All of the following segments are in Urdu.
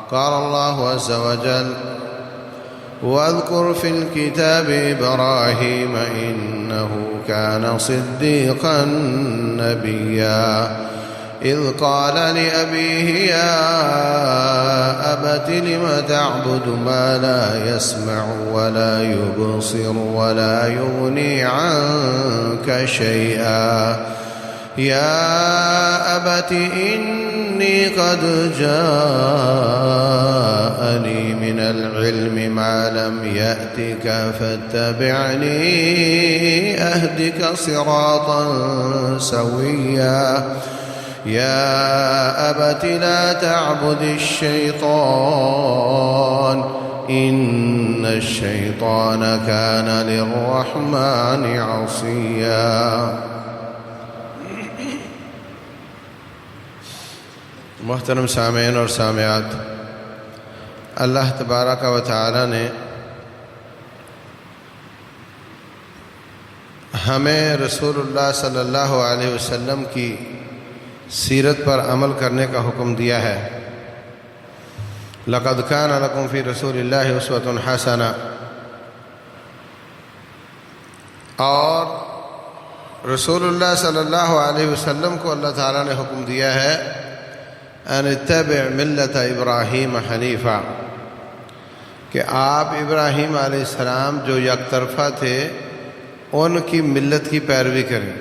قال الله عز وجل: واذكر في الكتاب إبراهيم إنه كان صديقا نبيا إذ قال لأبيه يا أبت لم تعبد ما لا يسمع ولا يبصر ولا يغني عنك شيئا يا أبت إني قد جاءني من العلم ما لم يأتك فاتبعني أهدك صراطا سويا يا أبت لا تعبد الشيطان إن الشيطان كان للرحمن عصيا۔ محترم سامعین اور سامعات، اللہ تبارک و تعالی نے ہمیں رسول اللہ صلی اللہ علیہ وسلم کی سیرت پر عمل کرنے کا حکم دیا ہے۔ لَقَدْ كَانَ لَكُمْ فِي رَسُولِ اللَّهِ أُسْوَةٌ حَسَنَةٌ، اور رسول اللہ صلی اللہ علیہ وسلم کو اللہ تعالیٰ نے حکم دیا ہے ان اتبع ملت ابراہیم حنیفا، کہ آپ ابراہیم علیہ السلام جو یک طرفہ تھے ان کی ملت کی پیروی کریں۔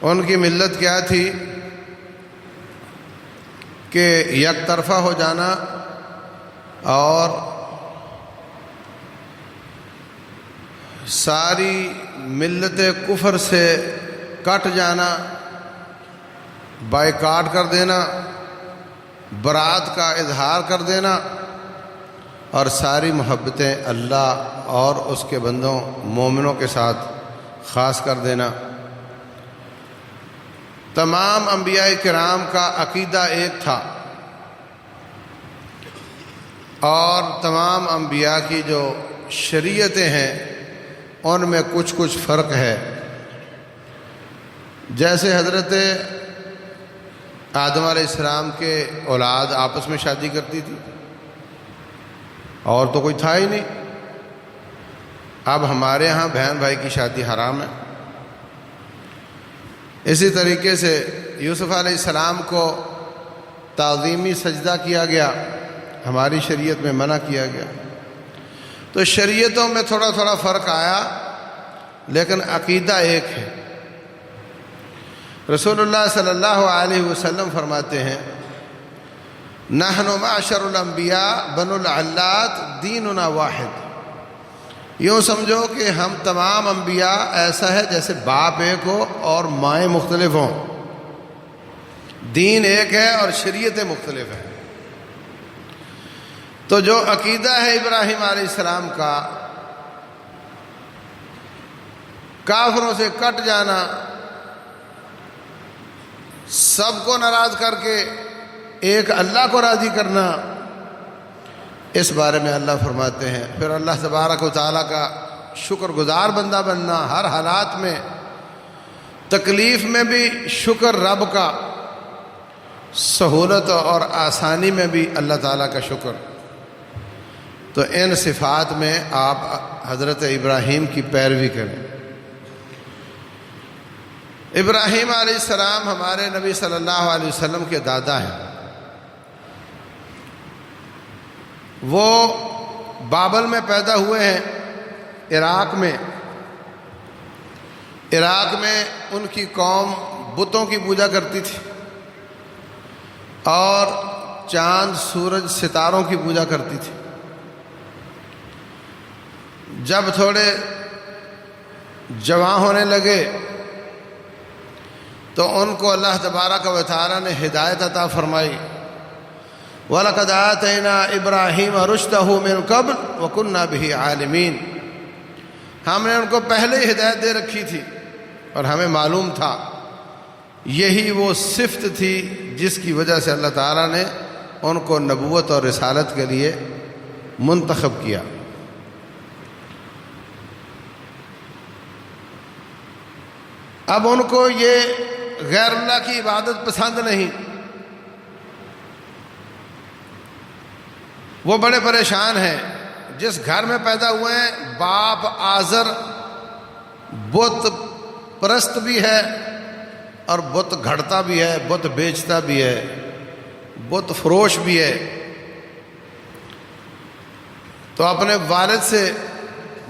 ان کی ملت کیا تھی؟ کہ یک طرفہ ہو جانا اور ساری ملت کفر سے کٹ جانا، بائیکاٹ کر دینا، برات کا اظہار کر دینا، اور ساری محبتیں اللہ اور اس کے بندوں مومنوں کے ساتھ خاص کر دینا۔ تمام انبیاء کرام کا عقیدہ ایک تھا، اور تمام انبیاء کی جو شریعتیں ہیں ان میں کچھ فرق ہے۔ جیسے حضرت آدم علیہ السلام کے اولاد آپس میں شادی کرتی تھی، اور تو کوئی تھا ہی نہیں۔ اب ہمارے ہاں بہن بھائی کی شادی حرام ہے۔ اسی طریقے سے یوسف علیہ السلام کو تعظیمی سجدہ کیا گیا، ہماری شریعت میں منع کیا گیا۔ تو شریعتوں میں تھوڑا فرق آیا، لیکن عقیدہ ایک ہے۔ رسول اللہ صلی اللہ علیہ وسلم فرماتے ہیں: نحن معشر الانبیاء بنو العلات دیننا واحد۔ یوں سمجھو کہ ہم تمام انبیاء ایسا ہے جیسے باپ ایک ہو اور مائیں مختلف ہوں، دین ایک ہے اور شریعتیں مختلف ہیں۔ تو جو عقیدہ ہے ابراہیم علیہ السلام کا، کافروں سے کٹ جانا، سب کو ناراض کر کے ایک اللہ کو راضی کرنا، اس بارے میں اللہ فرماتے ہیں پھر اللہ تبارک و تعالیٰ کا شکر گزار بندہ بننا، ہر حالات میں، تکلیف میں بھی شکر رب کا، سہولت اور آسانی میں بھی اللہ تعالیٰ کا شکر۔ تو ان صفات میں آپ حضرت ابراہیم کی پیروی کریں۔ ابراہیم علیہ السلام ہمارے نبی صلی اللہ علیہ وسلم کے دادا ہیں۔ وہ بابل میں پیدا ہوئے ہیں، عراق میں۔ عراق میں ان کی قوم بتوں کی پوجا کرتی تھی اور چاند، سورج، ستاروں کی پوجا کرتی تھی۔ جب تھوڑے جوان ہونے لگے تو ان کو اللہ تبارک و تعالیٰ نے ہدایت عطا فرمائی۔ وَلَقَدْ آتَيْنَا إِبْرَاهِيمَ رُشْدَهُ مِنْ قَبْلُ وَكُنَّا بِهِ عَالِمِينَ۔ ہم نے ان کو پہلے ہی ہدایت دے رکھی تھی اور ہمیں معلوم تھا۔ یہی وہ صفت تھی جس کی وجہ سے اللہ تعالیٰ نے ان کو نبوت اور رسالت کے لیے منتخب کیا۔ اب ان کو یہ غیر اللہ کی عبادت پسند نہیں، وہ بڑے پریشان ہیں جس گھر میں پیدا ہوئے ہیں، باپ آزر بت پرست بھی ہے اور بت گھڑتا بھی ہے، بت بیچتا بھی ہے، بت فروش بھی ہے۔ تو اپنے والد سے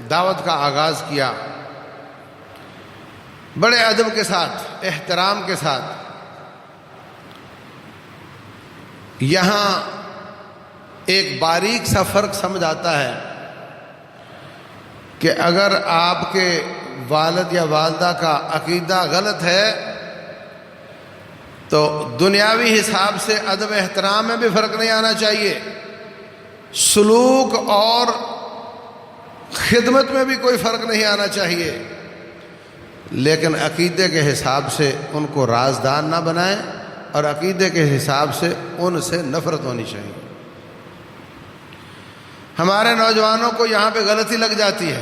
دعوت کا آغاز کیا، بڑے ادب کے ساتھ، احترام کے ساتھ۔ یہاں ایک باریک سا فرق سمجھ آتا ہے کہ اگر آپ کے والد یا والدہ کا عقیدہ غلط ہے تو دنیاوی حساب سے ادب احترام میں بھی فرق نہیں آنا چاہیے، سلوک اور خدمت میں بھی کوئی فرق نہیں آنا چاہیے، لیکن عقیدے کے حساب سے ان کو رازدار نہ بنائیں اور عقیدے کے حساب سے ان سے نفرت ہونی چاہیے۔ ہمارے نوجوانوں کو یہاں پہ غلطی لگ جاتی ہے،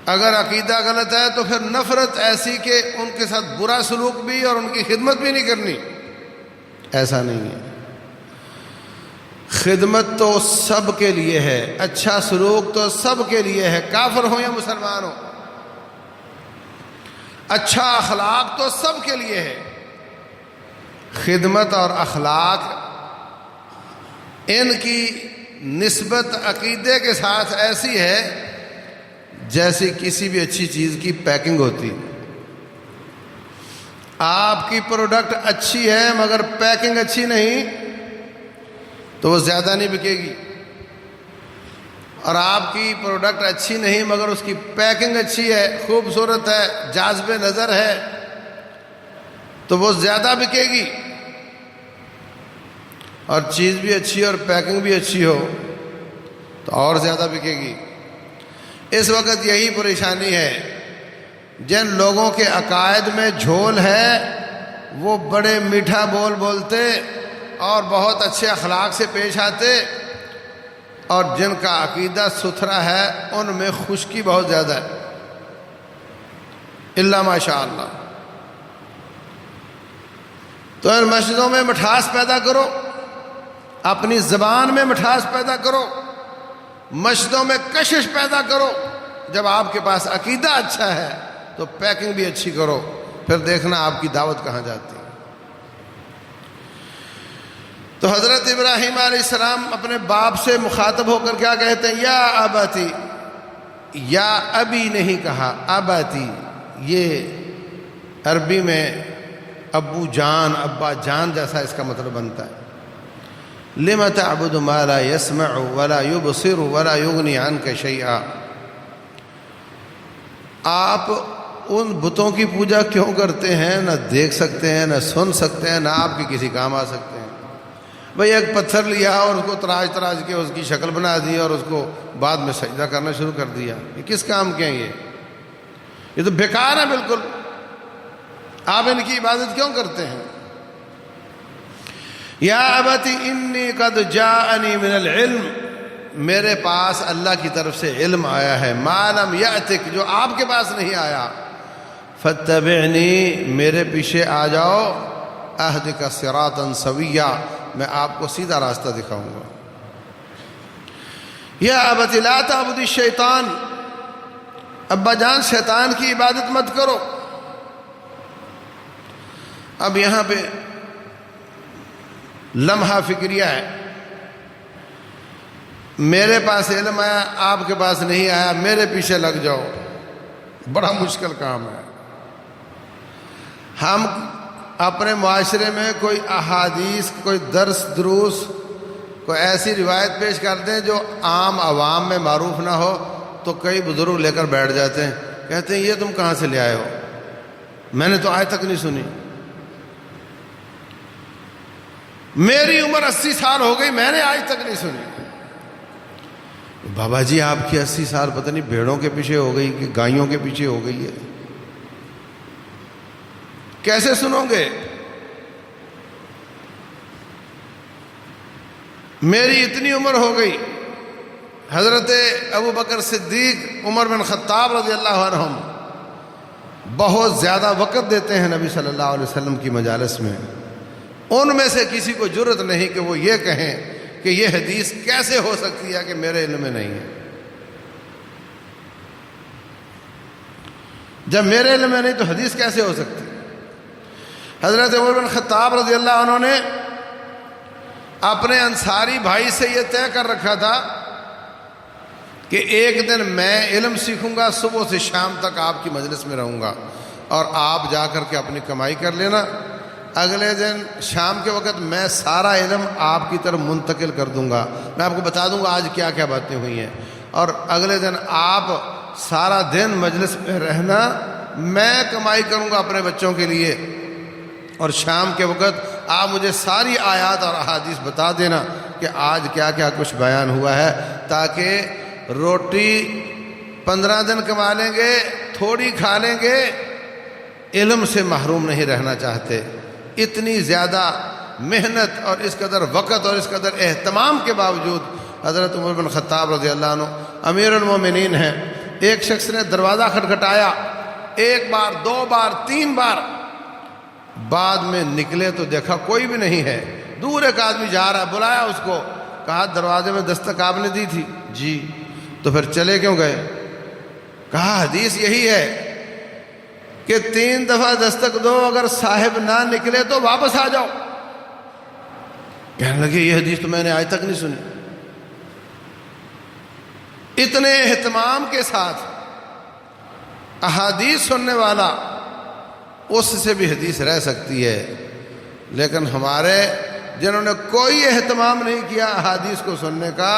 اگر عقیدہ غلط ہے تو پھر نفرت ایسی کہ ان کے ساتھ برا سلوک بھی اور ان کی خدمت بھی نہیں کرنی۔ ایسا نہیں ہے، خدمت تو سب کے لیے ہے، اچھا سلوک تو سب کے لیے ہے، کافر ہو یا مسلمان ہو۔ اچھا اخلاق تو سب کے لیے ہے، خدمت اور اخلاق ان کی نسبت عقیدے کے ساتھ ایسی ہے جیسی کسی بھی اچھی چیز کی پیکنگ ہوتی۔ آپ کی پروڈکٹ اچھی ہے مگر پیکنگ اچھی نہیں تو وہ زیادہ نہیں بکے گی، اور آپ کی پروڈکٹ اچھی نہیں مگر اس کی پیکنگ اچھی ہے، خوبصورت ہے، جاذب نظر ہے تو وہ زیادہ بکے گی، اور چیز بھی اچھی اور پیکنگ بھی اچھی ہو تو اور زیادہ بکے گی۔ اس وقت یہی پریشانی ہے، جن لوگوں کے عقائد میں جھول ہے وہ بڑے میٹھا بول بولتے اور بہت اچھے اخلاق سے پیش آتے، اور جن کا عقیدہ ستھرا ہے ان میں خشکی بہت زیادہ ہے، الا ماشاء اللہ۔ تو ان مسجدوں میں مٹھاس پیدا کرو، اپنی زبان میں مٹھاس پیدا کرو، مسجدوں میں کشش پیدا کرو۔ جب آپ کے پاس عقیدہ اچھا ہے تو پیکنگ بھی اچھی کرو، پھر دیکھنا آپ کی دعوت کہاں جاتی ہے۔ تو حضرت ابراہیم علیہ السلام اپنے باپ سے مخاطب ہو کر کیا کہتے ہیں؟ یا اباتی، یا ابی نہیں کہا، اباتی۔ یہ عربی میں ابو جان، ابا جان جیسا اس کا مطلب بنتا ہے۔ لم تعبد ما لا يسمع ولا يبصر ولا يغني عنك شيئا۔ آپ ان بتوں کی پوجا کیوں کرتے ہیں؟ نہ دیکھ سکتے ہیں، نہ سن سکتے ہیں، نہ آپ کے کسی کام آ سکتے ہیں۔ بھئی ایک پتھر لیا اور اس کو تراش تراش کے اس کی شکل بنا دی اور اس کو بعد میں سجدہ کرنا شروع کر دیا، یہ کس کام کے ہیں؟ یہ تو بیکار ہے بالکل۔ آپ ان کی عبادت کیوں کرتے ہیں؟ یا ابتی انی قد جاءنی من العلم، میرے پاس اللہ کی طرف سے علم آیا ہے، ما لم یأتک، جو آپ کے پاس نہیں آیا، فاتبعنی، میرے پیچھے آ جاؤ، اہدک صراطا سویا، میں آپ کو سیدھا راستہ دکھاؤں گا۔ یا ابت لا تعبد الشیطان، ابا جان شیطان کی عبادت مت کرو۔ اب یہاں پہ لمحہ فکریہ ہے، میرے پاس علم آیا، آپ کے پاس نہیں آیا، میرے پیچھے لگ جاؤ، بڑا مشکل کام ہے۔ ہم اپنے معاشرے میں کوئی احادیث، کوئی درس دروس، کوئی ایسی روایت پیش کر دیں جو عام عوام میں معروف نہ ہو تو کئی بزرگ لے کر بیٹھ جاتے ہیں، کہتے ہیں یہ تم کہاں سے لے آئے ہو، میں نے تو آج تک نہیں سنی، میری عمر 80 سال ہو گئی، میں نے آج تک نہیں سنی۔ بابا جی آپ کی 80 سال پتہ نہیں بھیڑوں کے پیچھے ہو گئی کہ گائیوں کے پیچھے ہو گئی ہے، کیسے سنو گے؟ میری اتنی عمر ہو گئی۔ حضرت ابو بکر صدیق، عمر بن خطاب رضی اللہ عنہم بہت زیادہ وقت دیتے ہیں نبی صلی اللہ علیہ وسلم کی مجالس میں، ان میں سے کسی کو جرأت نہیں کہ وہ یہ کہیں کہ یہ حدیث کیسے ہو سکتی ہے کہ میرے علم میں نہیں ہے؟ جب میرے علم میں نہیں تو حدیث کیسے ہو سکتی؟ حضرت عمر بن خطاب رضی اللہ عنہ نے اپنے انصاری بھائی سے یہ طے کر رکھا تھا کہ ایک دن میں علم سیکھوں گا، صبح سے شام تک آپ کی مجلس میں رہوں گا اور آپ جا کر کے اپنی کمائی کر لینا، اگلے دن شام کے وقت میں سارا علم آپ کی طرف منتقل کر دوں گا، میں آپ کو بتا دوں گا آج کیا کیا باتیں ہوئی ہیں، اور اگلے دن آپ سارا دن مجلس میں رہنا، میں کمائی کروں گا اپنے بچوں کے لیے، اور شام کے وقت آپ مجھے ساری آیات اور احادیث بتا دینا کہ آج کیا کیا کچھ بیان ہوا ہے، تاکہ روٹی 15 دن کما لیں گے، تھوڑی کھا لیں گے، علم سے محروم نہیں رہنا چاہتے۔ اتنی زیادہ محنت اور اس قدر وقت اور اس قدر اہتمام کے باوجود حضرت عمر بن خطاب رضی اللہ عنہ امیر المومنین ہیں، ایک شخص نے دروازہ کھٹکھٹایا، 1 بار 2 بار 3 بار، بعد میں نکلے تو دیکھا کوئی بھی نہیں ہے، دور ایک آدمی جا رہا ہے، بلایا اس کو، کہا دروازے میں دستک آپ نے دی تھی؟ جی۔ تو پھر چلے کیوں گئے؟ کہا حدیث یہی ہے کہ 3 دفعہ دستک دو، اگر صاحب نہ نکلے تو واپس آ جاؤ۔ کہنے لگے یہ حدیث تو میں نے آج تک نہیں سنی۔ اتنے اہتمام کے ساتھ احادیث سننے والا، اس سے بھی حدیث رہ سکتی ہے، لیکن ہمارے جنہوں نے کوئی اہتمام نہیں کیا احادیث کو سننے کا،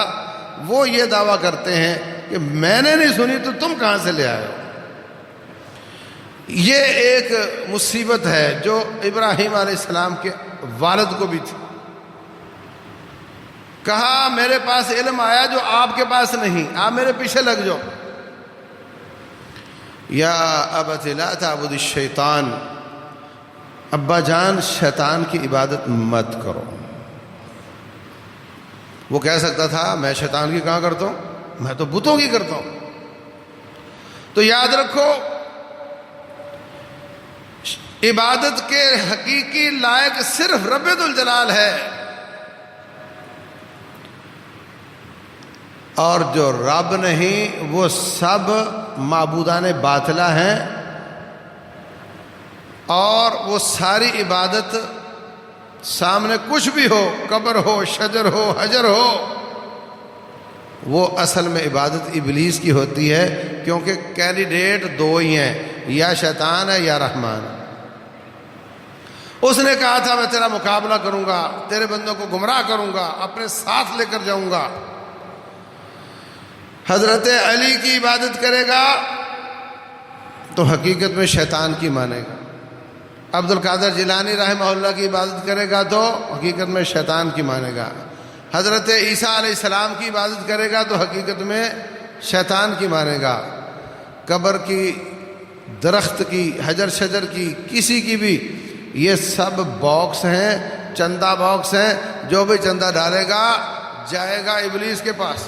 وہ یہ دعویٰ کرتے ہیں کہ میں نے نہیں سنی تو تم کہاں سے لے آئے ہو۔ یہ ایک مصیبت ہے جو ابراہیم علیہ السلام کے والد کو بھی تھی۔ کہا میرے پاس علم آیا جو آپ کے پاس نہیں، آپ میرے پیچھے لگ جاؤ۔ یا ابت لا تعبد الشیطان، ابا جان شیطان کی عبادت مت کرو۔ وہ کہہ سکتا تھا میں شیطان کی کہاں کرتا ہوں، میں تو بتوں کی کرتا ہوں۔ تو یاد رکھو عبادت کے حقیقی لائق صرف رب ذوالجلال ہے، اور جو رب نہیں وہ سب معبودان باطلہ ہیں، اور وہ ساری عبادت سامنے کچھ بھی ہو، قبر ہو، شجر ہو، حجر ہو، وہ اصل میں عبادت ابلیس کی ہوتی ہے، کیونکہ کینڈیڈیٹ 2 ہی ہیں، یا شیطان ہے یا رحمان۔ اس نے کہا تھا میں تیرا مقابلہ کروں گا، تیرے بندوں کو گمراہ کروں گا، اپنے ساتھ لے کر جاؤں گا۔ حضرت علی کی عبادت کرے گا تو حقیقت میں شیطان کی مانے گا، عبد القادر جیلانی رحمہ اللہ کی عبادت کرے گا تو حقیقت میں شیطان کی مانے گا، حضرت عیسیٰ علیہ السلام کی عبادت کرے گا تو حقیقت میں شیطان کی مانے گا۔ قبر کی، درخت کی، حجر شجر کی، کسی کی بھی، یہ سب باکس ہیں، چندہ باکس ہیں، جو بھی چندہ ڈالے گا جائے گا ابلیس کے پاس۔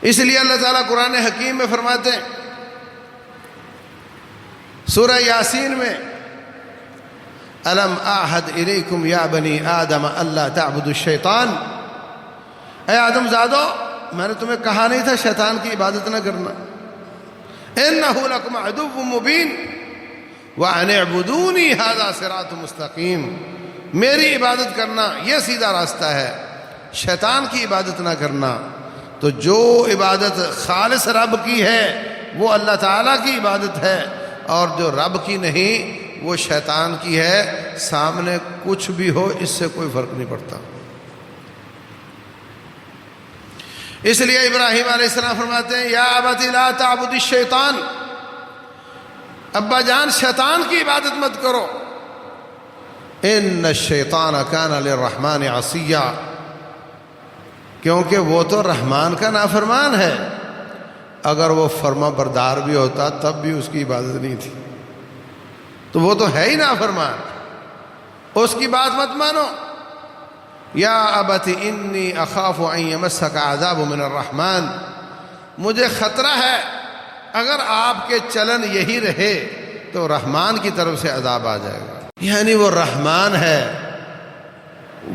اس لیے اللہ تعالیٰ قرآن حکیم میں فرماتے ہیں سورہ یاسین میں الم اعہد الیکم یا بنی آدم اللہ تعبدوا الشیطان، اے آدم زادو میں نے تمہیں کہا نہیں تھا شیطان کی عبادت نہ کرنا، انہ لکم عدو مبین وان اعبدونی ھذا صراط مستقیم، میری عبادت کرنا یہ سیدھا راستہ ہے، شیطان کی عبادت نہ کرنا۔ تو جو عبادت خالص رب کی ہے وہ اللہ تعالیٰ کی عبادت ہے، اور جو رب کی نہیں وہ شیطان کی ہے، سامنے کچھ بھی ہو اس سے کوئی فرق نہیں پڑتا۔ اس لیے ابراہیم علیہ السلام فرماتے ہیں یا ابت لا تعبد الشیطان، ابا جان شیطان کی عبادت مت کرو، ان الشیطان کان للرحمن عصیا، کیونکہ وہ تو رحمان کا نافرمان ہے، اگر وہ فرما بردار بھی ہوتا تب بھی اس کی عبادت نہیں تھی، تو وہ تو ہے ہی نافرمان، اس کی بات مت مانو۔ یا ابت انی اخاف ان یمسک عذاب من الرحمن، مجھے خطرہ ہے اگر آپ کے چلن یہی رہے تو رحمان کی طرف سے عذاب آ جائے گا، یعنی وہ رحمان ہے،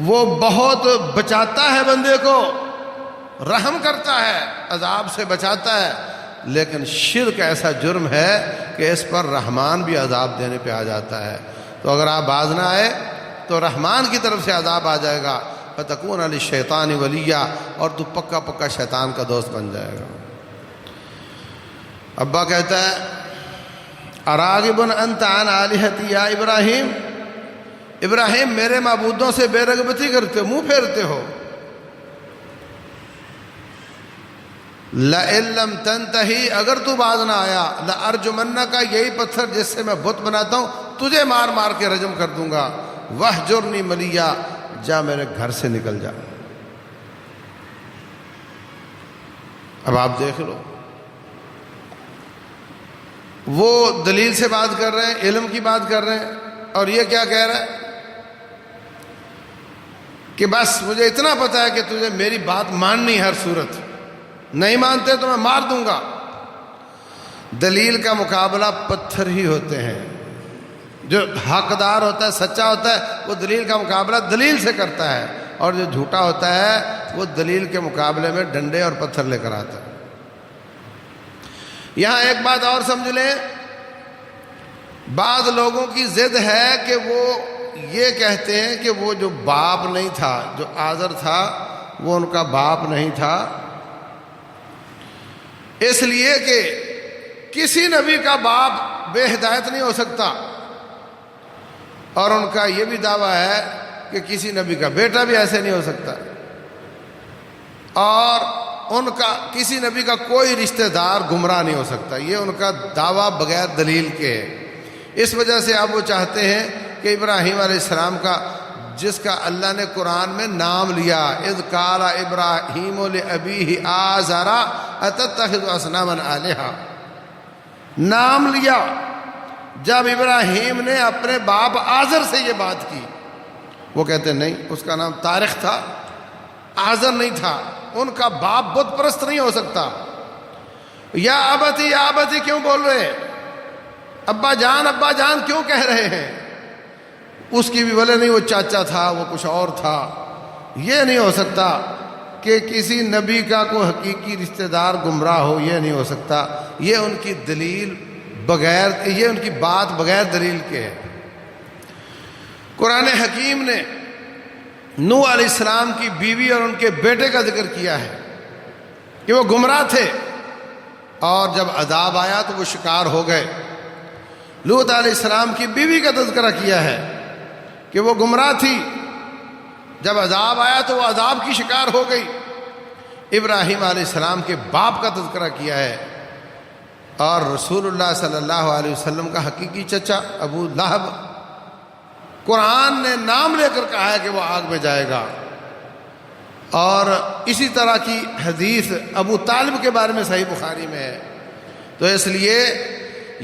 وہ بہت بچاتا ہے بندے کو، رحم کرتا ہے، عذاب سے بچاتا ہے، لیکن شرک ایسا جرم ہے کہ اس پر رحمان بھی عذاب دینے پہ آ جاتا ہے۔ تو اگر آپ باز نہ آئے تو رحمان کی طرف سے عذاب آ جائے گا، فَتَكُونَ لِلشَّيْطَانِ وَلِيًّا، اور تو پکا پکا شیطان کا دوست بن جائے گا۔ ابا کہتا ہے اراغب انت عن آلہتی یا ابراہیم، ابراہیم میرے معبودوں سے بے رغبتی کرتے ہو، منہ پھیرتے ہو۔ لَإِن لَّمْ تَنْتَهِ، اگر تو باز نہ آیا، لَأَرْجُمَنَّكَ، یہی پتھر جس سے میں بت بناتا ہوں تجھے مار مار کے رجم کر دوں گا۔ وَاهْجُرْنِي مَلِيًّا، جا میرے گھر سے نکل جا۔ اب آپ دیکھ لو، وہ دلیل سے بات کر رہے ہیں، علم کی بات کر رہے ہیں، اور یہ کیا کہہ رہا ہے کہ بس مجھے اتنا پتا ہے کہ تجھے میری بات ماننی ہر صورت، نہیں مانتے تو میں مار دوں گا۔ دلیل کا مقابلہ پتھر ہی ہوتے ہیں، جو حقدار ہوتا ہے، سچا ہوتا ہے، وہ دلیل کا مقابلہ دلیل سے کرتا ہے، اور جو جھوٹا ہوتا ہے وہ دلیل کے مقابلے میں ڈنڈے اور پتھر لے کر آتا ہے۔ یہاں ایک بات اور سمجھ لیں، بعض لوگوں کی ضد ہے کہ وہ یہ کہتے ہیں کہ وہ جو باپ نہیں تھا، جو آزر تھا، وہ ان کا باپ نہیں تھا، اس لیے کہ کسی نبی کا باپ بے ہدایت نہیں ہو سکتا، اور ان کا یہ بھی دعویٰ ہے کہ کسی نبی کا بیٹا بھی ایسے نہیں ہو سکتا، اور ان کا کسی نبی کا کوئی رشتہ دار گمراہ نہیں ہو سکتا۔ یہ ان کا دعویٰ بغیر دلیل کے ہے۔ اس وجہ سے اب وہ چاہتے ہیں کہ ابراہیم علیہ السلام کا، جس کا اللہ نے قرآن میں نام لیا، اذ قال ابراہیم لأبیہ آزر اتتخذ اصناما آلہۃ، نام لیا جب ابراہیم نے اپنے باپ آزر سے یہ بات کی۔ وہ کہتے ہیں نہیں، اس کا نام طارق تھا، آزر نہیں تھا، ان کا باپ بت پرست نہیں ہو سکتا۔ یا ابتی کیوں بول رہے ہیں؟ ابا جان کیوں کہہ رہے ہیں؟ اس کی بھی بولے نہیں، وہ چاچا تھا، وہ کچھ اور تھا۔ یہ نہیں ہو سکتا کہ کسی نبی کا کوئی حقیقی رشتہ دار گمراہ ہو، یہ نہیں ہو سکتا۔ یہ ان کی دلیل بغیر، یہ ان کی بات بغیر دلیل کے ہے۔ قرآن حکیم نے نوح علیہ السلام کی بیوی اور ان کے بیٹے کا ذکر کیا ہے کہ وہ گمراہ تھے، اور جب عذاب آیا تو وہ شکار ہو گئے۔ لوط علیہ السلام کی بیوی کا تذکرہ کیا ہے کہ وہ گمراہ تھی، جب عذاب آیا تو وہ عذاب کی شکار ہو گئی۔ ابراہیم علیہ السلام کے باپ کا تذکرہ کیا ہے، اور رسول اللہ صلی اللہ علیہ وسلم کا حقیقی چچا ابو لہب، قرآن نے نام لے کر کہا ہے کہ وہ آگ میں جائے گا۔ اور اسی طرح کی حدیث ابو طالب کے بارے میں صحیح بخاری میں ہے۔ تو اس لیے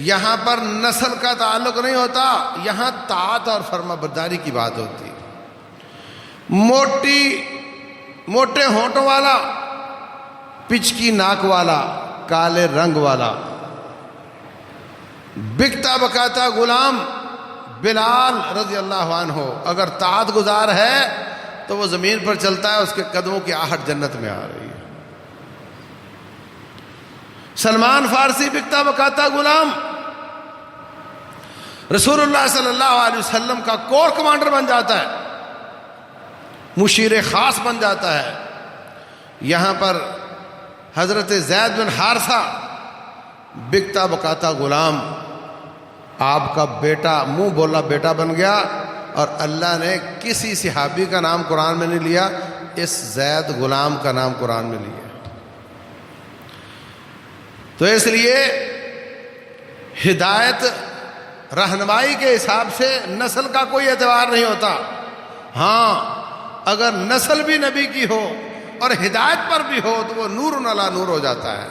یہاں پر نسل کا تعلق نہیں ہوتا، یہاں طاعت اور فرما برداری کی بات ہوتی۔ موٹے ہونٹوں والا، پچکی ناک والا، کالے رنگ والا، بکتا بکاتا غلام بلال رضی اللہ عنہ اگر طاعت گزار ہے تو وہ زمین پر چلتا ہے، اس کے قدموں کی آہٹ جنت میں آ رہی ہے۔ سلمان فارسی بکتا بکاتا غلام رسول اللہ صلی اللہ علیہ وسلم کا کور کمانڈر بن جاتا ہے، مشیر خاص بن جاتا ہے۔ یہاں پر حضرت زید بن حارثہ بکتا بکاتا غلام، آپ کا بیٹا، منہ بولا بیٹا بن گیا، اور اللہ نے کسی صحابی کا نام قرآن میں نہیں لیا، اس زید غلام کا نام قرآن میں لیا۔ تو اس لیے ہدایت رہنمائی کے حساب سے نسل کا کوئی اعتبار نہیں ہوتا۔ ہاں اگر نسل بھی نبی کی ہو اور ہدایت پر بھی ہو تو وہ نور علی نور ہو جاتا ہے،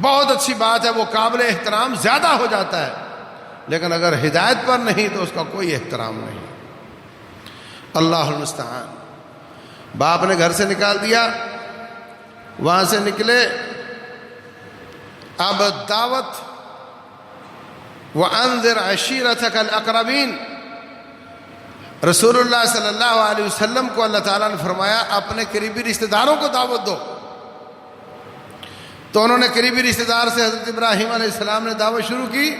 بہت اچھی بات ہے، وہ قابل احترام زیادہ ہو جاتا ہے۔ لیکن اگر ہدایت پر نہیں تو اس کا کوئی احترام نہیں۔ اللہ المستعان۔ باپ نے گھر سے نکال دیا، وہاں سے نکلے، اب دعوت وَأَنذِرْ عَشِيرَتَكَ الْأَقْرَبِينَ، رسول اللہ صلی اللہ علیہ وسلم کو اللہ تعالیٰ نے فرمایا اپنے قریبی رشتہ داروں کو دعوت دو، تو انہوں نے قریبی رشتہ دار سے حضرت ابراہیم علیہ السلام نے دعوت شروع کی،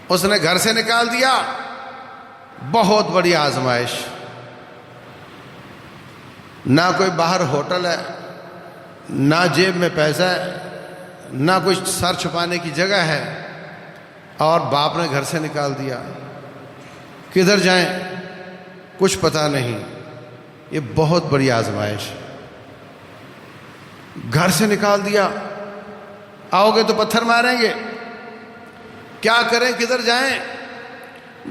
اس نے گھر سے نکال دیا۔ بہت بڑی آزمائش، نہ کوئی باہر ہوٹل ہے، نہ جیب میں پیسہ ہے، نہ کوئی سر چھپانے کی جگہ ہے، اور باپ نے گھر سے نکال دیا۔ کدھر جائیں کچھ پتہ نہیں۔ یہ بہت بڑی آزمائش، گھر سے نکال دیا، آؤ گے تو پتھر ماریں گے، کیا کریں کدھر جائیں؟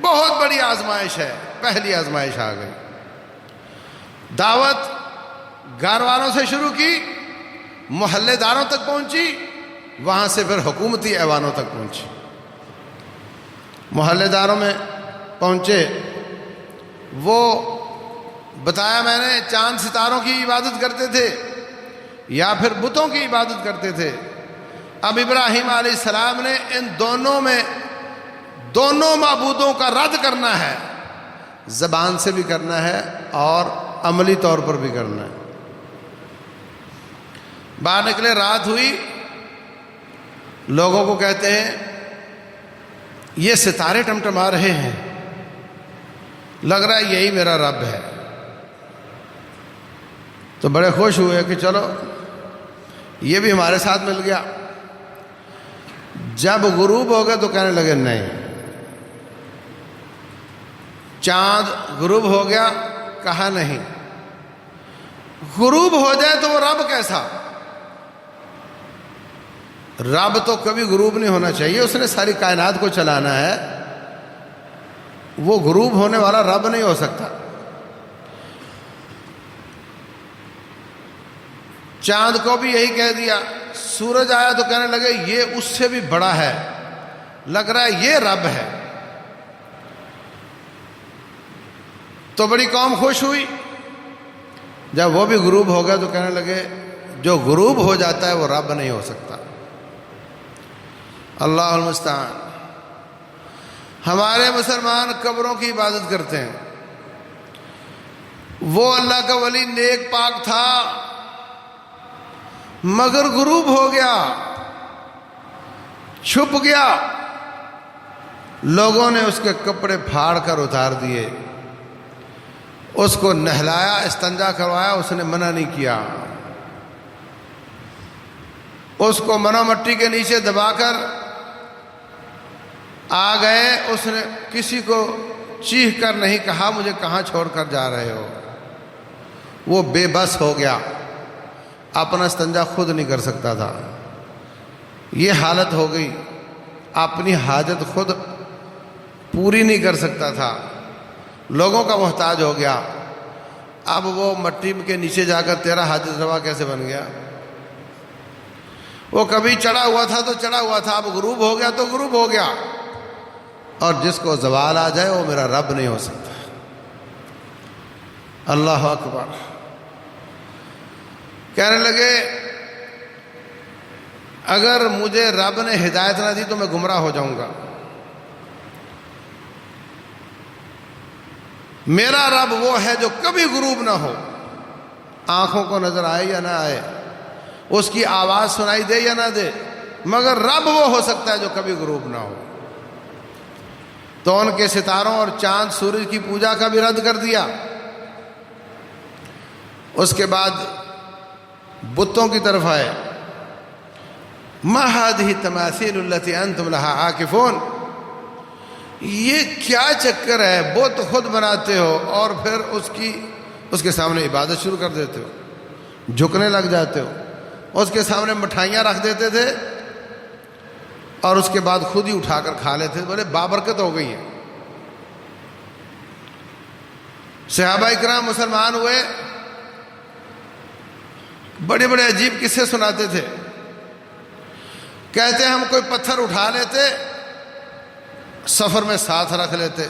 بہت بڑی آزمائش ہے۔ پہلی آزمائش آ گئی، دعوت گھر والوں سے شروع کی، محلے داروں تک پہنچی، وہاں سے پھر حکومتی ایوانوں تک پہنچی۔ محلے داروں میں پہنچے، وہ بتایا میں نے چاند ستاروں کی عبادت کرتے تھے یا پھر بتوں کی عبادت کرتے تھے۔ اب ابراہیم علیہ السلام نے ان دونوں میں دونوں معبودوں کا رد کرنا ہے، زبان سے بھی کرنا ہے اور عملی طور پر بھی کرنا ہے۔ باہر نکلے، رات ہوئی، لوگوں کو کہتے ہیں یہ ستارے ٹمٹما رہے ہیں، لگ رہا ہے یہی میرا رب ہے۔ تو بڑے خوش ہوئے کہ چلو یہ بھی ہمارے ساتھ مل گیا۔ جب غروب ہو گیا تو کہنے لگے نہیں، چاند غروب ہو گیا، کہا نہیں، غروب ہو جائے تو وہ رب کیسا؟ رب تو کبھی غروب نہیں ہونا چاہیے، اس نے ساری کائنات کو چلانا ہے، وہ غروب ہونے والا رب نہیں ہو سکتا۔ چاند کو بھی یہی کہہ دیا۔ سورج آیا تو کہنے لگے یہ اس سے بھی بڑا ہے، لگ رہا ہے یہ رب ہے۔ تو بڑی قوم خوش ہوئی۔ جب وہ بھی غروب ہو گیا تو کہنے لگے جو غروب ہو جاتا ہے وہ رب نہیں ہو سکتا۔ اللہ المستعان۔ ہمارے مسلمان قبروں کی عبادت کرتے ہیں۔ وہ اللہ کا ولی نیک پاک تھا مگر غروب ہو گیا، چھپ گیا، لوگوں نے اس کے کپڑے پھاڑ کر اتار دیے، اس کو نہلایا، استنجا کروایا، اس نے منع نہیں کیا، اس کو منو مٹی کے نیچے دبا کر آ گئے، اس نے کسی کو چیخ کر نہیں کہا مجھے کہاں چھوڑ کر جا رہے ہو۔ وہ بے بس ہو گیا، اپنا استنجا خود نہیں کر سکتا تھا۔ یہ حالت ہو گئی، اپنی حاجت خود پوری نہیں کر سکتا تھا، لوگوں کا محتاج ہو گیا۔ اب وہ مٹی کے نیچے جا کر تیرا حاجت روا کیسے بن گیا؟ وہ کبھی چڑھا ہوا تھا تو چڑھا ہوا تھا، اب غروب ہو گیا تو غروب ہو گیا، اور جس کو زوال آ جائے وہ میرا رب نہیں ہو سکتا۔ اللہ اکبر۔ کہنے لگے اگر مجھے رب نے ہدایت نہ دی تو میں گمراہ ہو جاؤں گا۔ میرا رب وہ ہے جو کبھی غروب نہ ہو، آنکھوں کو نظر آئے یا نہ آئے، اس کی آواز سنائی دے یا نہ دے، مگر رب وہ ہو سکتا ہے جو کبھی غروب نہ ہو۔ تو ان کے ستاروں اور چاند سورج کی پوجا کا بھی رد کر دیا۔ اس کے بعد بتوں کی طرف آئے۔ ما هذه التماثيل التي انتم لها عاكفون، یہ کیا چکر ہے، بت خود بناتے ہو اور پھر اس کے سامنے عبادت شروع کر دیتے ہو، جھکنے لگ جاتے ہو، اس کے سامنے مٹھائیاں رکھ دیتے تھے اور اس کے بعد خود ہی اٹھا کر کھا لیتے تھے۔ بولے بابرکت ہو گئی ہے۔ صحابہ اکرام مسلمان ہوئے، بڑے بڑے عجیب قصے سناتے تھے۔ کہتے ہم کوئی پتھر اٹھا لیتے، سفر میں ساتھ رکھ لیتے،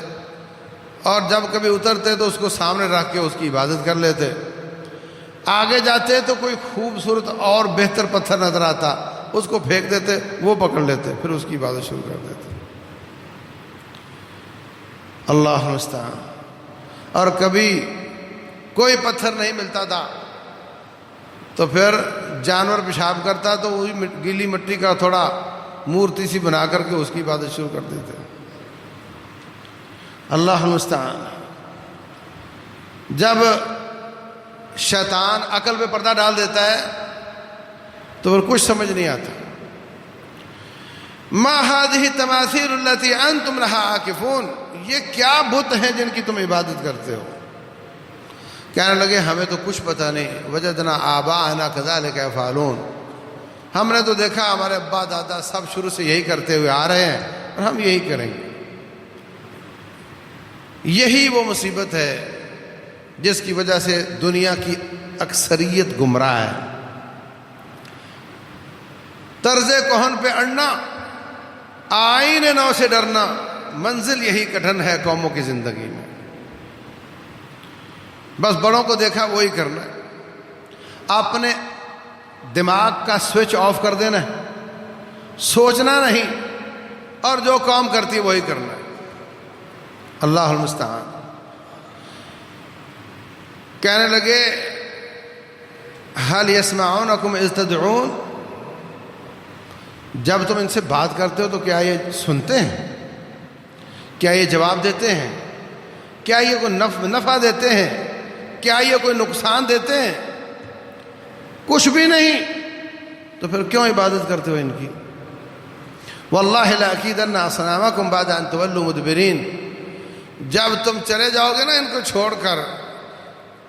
اور جب کبھی اترتے تو اس کو سامنے رکھ کے اس کی عبادت کر لیتے۔ آگے جاتے تو کوئی خوبصورت اور بہتر پتھر نظر آتا، اس کو پھینک دیتے، وہ پکڑ لیتے، پھر اس کی عبادت شروع کر دیتے۔ اللہ المستعان۔ اور کبھی کوئی پتھر نہیں ملتا تھا تو پھر جانور پیشاب کرتا تو وہی گیلی مٹی کا تھوڑا مورتی سی بنا کر کے اس کی عبادت شروع کر دیتے. اللہ المستعان. جب شیطان عقل پہ پردہ ڈال دیتا ہے تو پھر کچھ سمجھ نہیں آتا. ما هذه التماثيل التي انتم لها عاكفون، یہ کیا بت ہیں جن کی تم عبادت کرتے ہو؟ کہنے لگے ہمیں تو کچھ پتہ نہیں. وجدنا آباءنا كذلك يفعلون، ہم نے تو دیکھا ہمارے ابا دادا سب شروع سے یہی کرتے ہوئے آ رہے ہیں اور ہم یہی کریں گے. یہی وہ مصیبت ہے جس کی وجہ سے دنیا کی اکثریت گمراہ ہے. طرز کہن پہ اڑنا، آئین نو سے ڈرنا، منزل یہی کٹھن ہے قوموں کی زندگی میں. بس بڑوں کو دیکھا وہی کرنا ہے، اپنے دماغ کا سوئچ آف کر دینا ہے، سوچنا نہیں، اور جو کام کرتی ہے وہی کرنا ہے. اللہ المستعان. کہنے لگے هل يسمعونكم اذ تدعون، جب تم ان سے بات کرتے ہو تو کیا یہ سنتے ہیں؟ کیا یہ جواب دیتے ہیں؟ کیا یہ کوئی نفع دیتے ہیں؟ کیا یہ کوئی نقصان دیتے ہیں؟ کچھ بھی نہیں. تو پھر کیوں عبادت کرتے ہو ان کی؟ واللہ لأکیدن اصنامکم بعد ان تولوا مدبرین، جب تم چلے جاؤ گے نا ان کو چھوڑ کر،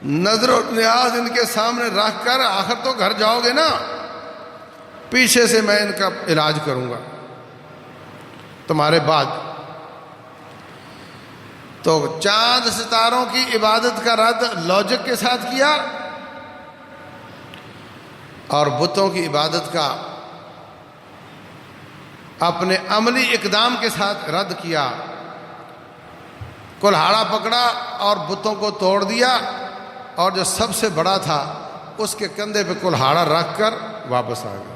نظر و نیاز ان کے سامنے رکھ کر، آخر تو گھر جاؤ گے نا، پیچھے سے میں ان کا علاج کروں گا تمہارے بعد. تو چاند ستاروں کی عبادت کا رد لاجک کے ساتھ کیا اور بتوں کی عبادت کا اپنے عملی اقدام کے ساتھ رد کیا. کلہاڑا پکڑا اور بتوں کو توڑ دیا، اور جو سب سے بڑا تھا اس کے کندھے پہ کلہاڑا رکھ کر واپس آ گئے.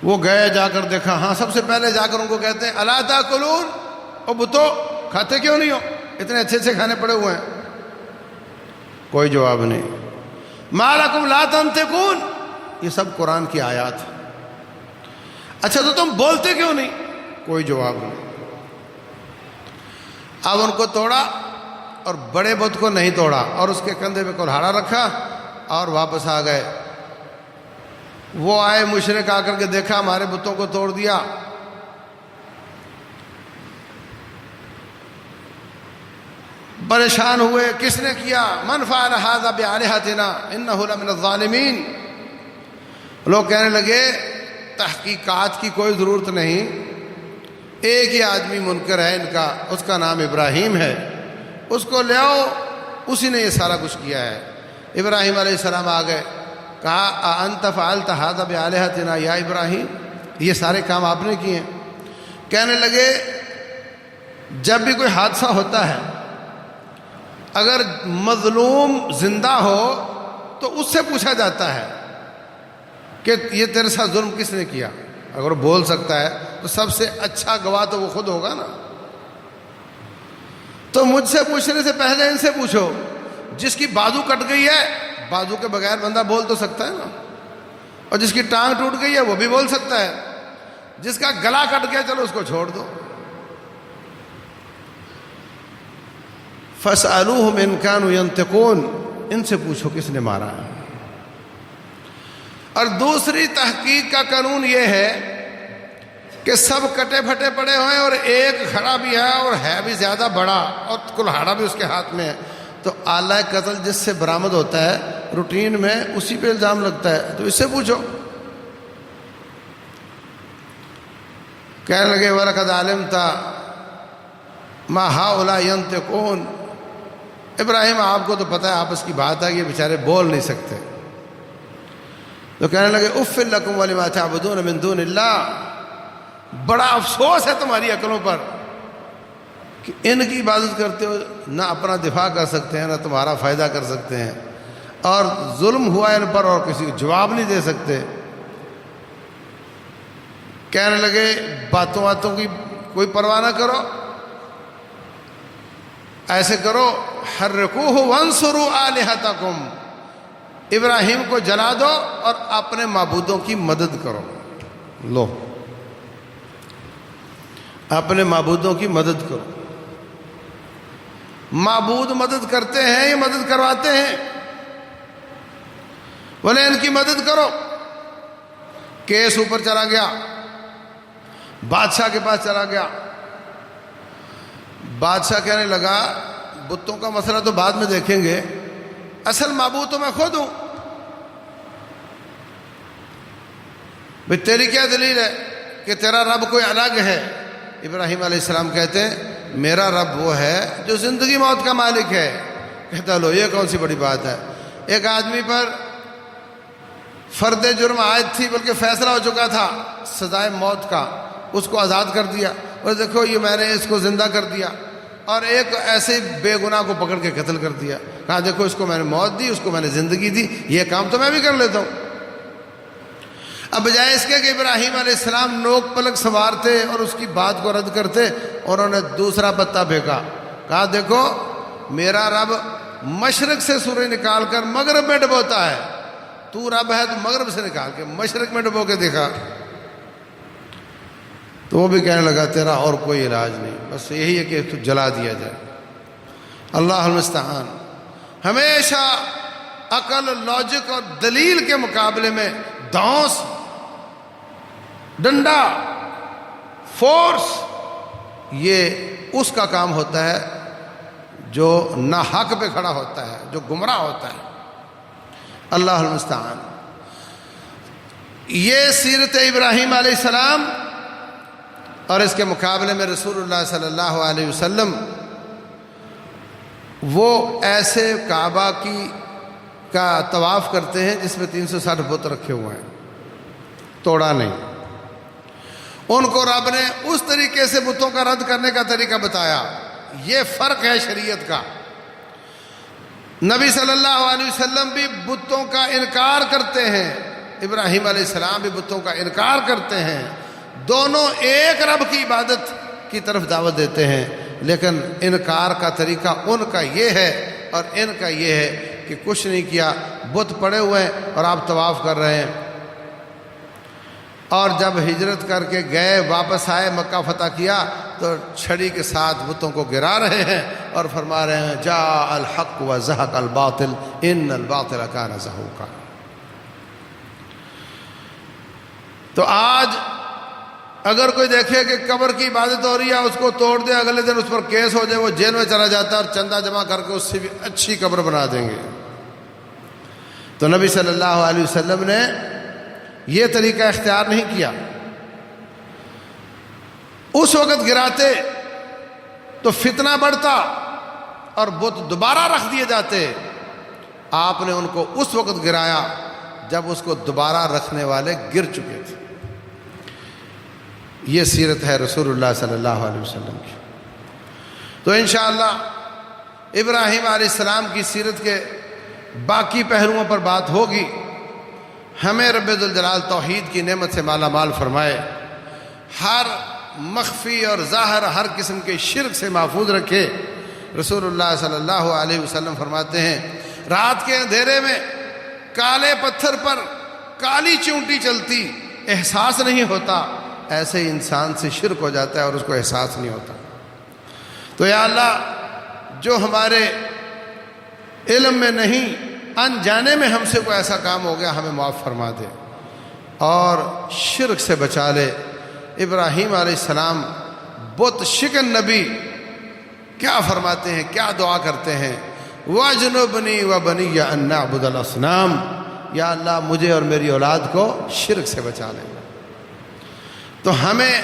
وہ گئے، جا کر دیکھا، ہاں سب سے پہلے جا کر ان کو کہتے ہیں الا تاکلون، او بتو کھاتے کیوں نہیں ہو؟ اتنے اچھے اچھے کھانے پڑے ہوئے ہیں. کوئی جواب نہیں. ما لکم لا تنطقون، یہ سب قرآن کی آیات ہیں. اچھا تو تم بولتے کیوں نہیں؟ کوئی جواب نہیں. اب ان کو توڑا اور بڑے بت کو نہیں توڑا، اور اس کے کندھے پہ کلہاڑا رکھا اور واپس آ گئے. وہ آئے مشرک، آ کر کے دیکھا ہمارے بتوں کو توڑ دیا. پریشان ہوئے، کس نے کیا؟ من فعل هذا بآلهتنا انه لمن الظالمین. لوگ کہنے لگے تحقیقات کی کوئی ضرورت نہیں، ایک ہی آدمی منکر ہے ان کا، اس کا نام ابراہیم ہے، اس کو لے آؤ، اسی نے یہ سارا کچھ کیا ہے. ابراہیم علیہ السلام آ گئے، کہا انت فعلت هذا بآلهتنا یا ابراہیم، یہ سارے کام آپ نے کیے ہیں. کہنے لگے جب بھی کوئی حادثہ ہوتا ہے، اگر مظلوم زندہ ہو تو اس سے پوچھا جاتا ہے کہ یہ تیرے ساتھ ظلم کس نے کیا. اگر وہ بول سکتا ہے تو سب سے اچھا گواہ تو وہ خود ہوگا نا. تو مجھ سے پوچھنے سے پہلے ان سے پوچھو. جس کی بازو کٹ گئی ہے، بازو کے بغیر بندہ بول تو سکتا ہے نا، اور جس کی ٹانگ ٹوٹ گئی ہے وہ بھی بول سکتا ہے. جس کا گلا کٹ گیا چلو اس کو چھوڑ دو. فَاسْأَلُوهُمْ إِنْ كَانُوا يَنْطِقُونَ، ان سے پوچھو کس نے مارا ہے. اور دوسری تحقیق کا قانون یہ ہے کہ سب کٹے پھٹے پڑے ہوئے اور ایک کھڑا بھی ہے اور ہے بھی زیادہ بڑا اور کلہاڑا بھی اس کے ہاتھ میں ہے، تو آلہ قتل جس سے برآمد ہوتا ہے روٹین میں اسی پہ الزام لگتا ہے. تو اس سے پوچھو. کہنے لگے وَلَقَدْ عَلِمْتَ مَا هَؤُلَاءِ يَنْطِقُونَ، ابراہیم آپ کو تو پتہ ہے آپس کی بات ہے، یہ بیچارے بول نہیں سکتے. تو کہنے لگے اُفٍّ لَكُمْ وَلِمَا تَعْبُدُونَ مِن دُونِ اللَّهِ، بڑا افسوس ہے تمہاری عقلوں پر کہ ان کی عبادت کرتے ہو، نہ اپنا دفاع کر سکتے ہیں، نہ تمہارا فائدہ کر سکتے ہیں، اور ظلم ہوا ان پر اور کسی کو جواب نہیں دے سکتے. کہنے لگے باتوں کی کوئی پرواہ نہ کرو، ایسے کرو حرقوہ وانصروا آلہتکم، ابراہیم کو جلا دو اور اپنے معبودوں کی مدد کرو. لو، اپنے معبودوں کی مدد کرو. معبود مدد کرتے ہیں یا مدد کرواتے ہیں؟ بولے ان کی مدد کرو. کیس اوپر چلا گیا، بادشاہ کے پاس چلا گیا. بادشاہ کہنے لگا بتوں کا مسئلہ تو بعد میں دیکھیں گے، اصل معبود تو میں خود ہوں. بھئی تیری کیا دلیل ہے کہ تیرا رب کوئی الگ ہے؟ ابراہیم علیہ السلام کہتے ہیں میرا رب وہ ہے جو زندگی موت کا مالک ہے. کہتا لو یہ کون سی بڑی بات ہے؟ ایک آدمی پر فرد جرم عائد تھی، بلکہ فیصلہ ہو چکا تھا سزائے موت کا، اس کو آزاد کر دیا. اور دیکھو یہ میں نے اس کو زندہ کر دیا. اور ایک ایسے بے گناہ کو پکڑ کے قتل کر دیا. کہا دیکھو اس کو میں نے موت دی، اس کو میں نے زندگی دی، یہ کام تو میں بھی کر لیتا ہوں. اب بجائے اس کے کہ ابراہیم علیہ السلام نوک پلک سوار تھے اور اس کی بات کو رد کرتے، انہوں نے دوسرا پتا پھینکا. کہا دیکھو میرا رب مشرق سے سورج نکال کر مغرب میں ڈبوتا ہے، تو رب ہے تو مغرب سے نکال کے مشرق میں ڈبو کے دیکھا. تو وہ بھی کہنے لگا تیرا اور کوئی علاج نہیں، بس یہی ہے کہ تو جلا دیا جائے. اللہ المستعان. ہمیشہ عقل، لاجک اور دلیل کے مقابلے میں دھونس، ڈنڈا، فورس، یہ اس کا کام ہوتا ہے جو ناحق پہ کھڑا ہوتا ہے، جو گمراہ ہوتا ہے. اللہ المستعان. یہ سیرت ابراہیم علیہ السلام، اور اس کے مقابلے میں رسول اللہ صلی اللہ علیہ وسلم وہ ایسے کعبہ کا طواف کرتے ہیں جس میں 360 بت رکھے ہوئے ہیں، توڑا نہیں. ان کو رب نے اس طریقے سے بتوں کا رد کرنے کا طریقہ بتایا. یہ فرق ہے شریعت کا. نبی صلی اللہ علیہ وسلم بھی بتوں کا انکار کرتے ہیں، ابراہیم علیہ السلام بھی بتوں کا انکار کرتے ہیں. دونوں ایک رب کی عبادت کی طرف دعوت دیتے ہیں، لیکن انکار کا طریقہ ان کا یہ ہے اور ان کا یہ ہے کہ کچھ نہیں کیا، بت پڑے ہوئے ہیں اور آپ طواف کر رہے ہیں. اور جب ہجرت کر کے گئے، واپس آئے، مکہ فتح کیا تو چھڑی کے ساتھ بتوں کو گرا رہے ہیں اور فرما رہے ہیں جاء الحق وزهق الباطل ان الباطل كان زهوقا. تو آج اگر کوئی دیکھے کہ قبر کی عبادت ہو رہی ہے، اس کو توڑ دے، اگلے دن اس پر کیس ہو جائے، وہ جیل میں چلا جاتا ہے اور چندہ جمع کر کے اس سے بھی اچھی قبر بنا دیں گے. تو نبی صلی اللہ علیہ وسلم نے یہ طریقہ اختیار نہیں کیا. اس وقت گراتے تو فتنہ بڑھتا اور بت دوبارہ رکھ دیے جاتے. آپ نے ان کو اس وقت گرایا جب اس کو دوبارہ رکھنے والے گر چکے تھے. یہ سیرت ہے رسول اللہ صلی اللہ علیہ وسلم کی. تو انشاءاللہ ابراہیم علیہ السلام کی سیرت کے باقی پہلوؤں پر بات ہوگی. ہمیں رب ذوالجلال توحید کی نعمت سے مالا مال فرمائے، ہر مخفی اور ظاہر ہر قسم کے شرک سے محفوظ رکھے. رسول اللہ صلی اللہ علیہ وسلم فرماتے ہیں رات کے اندھیرے میں کالے پتھر پر کالی چونٹی چلتی، احساس نہیں ہوتا، ایسے ہی انسان سے شرک ہو جاتا ہے اور اس کو احساس نہیں ہوتا. تو یا اللہ جو ہمارے علم میں نہیں، انجانے میں ہم سے کوئی ایسا کام ہو گیا، ہمیں معاف فرما دے اور شرک سے بچا لے. ابراہیم علیہ السلام بت شکن نبی کیا فرماتے ہیں، کیا دعا کرتے ہیں؟ وَاجْنُبْنِي وَبَنِيَّ أَن نَّعْبُدَ الْأَصْنَامَ. یا اللہ مجھے اور میری اولاد کو شرک سے بچا لے. تو ہمیں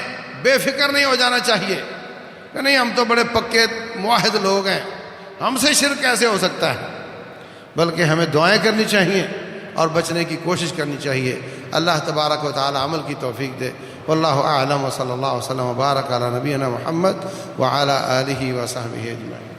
بے فکر نہیں ہو جانا چاہیے کہ نہیں ہم تو بڑے پکے موحد لوگ ہیں، ہم سے شرک کیسے ہو سکتا ہے، بلکہ ہمیں دعائیں کرنی چاہیے اور بچنے کی کوشش کرنی چاہیے. اللہ تبارک و تعالی عمل کی توفیق دے. واللہ اعلم وصلی اللہ وسلم وبارک علی نبینا محمد وعلی آلہ وصحبہ اجمعین.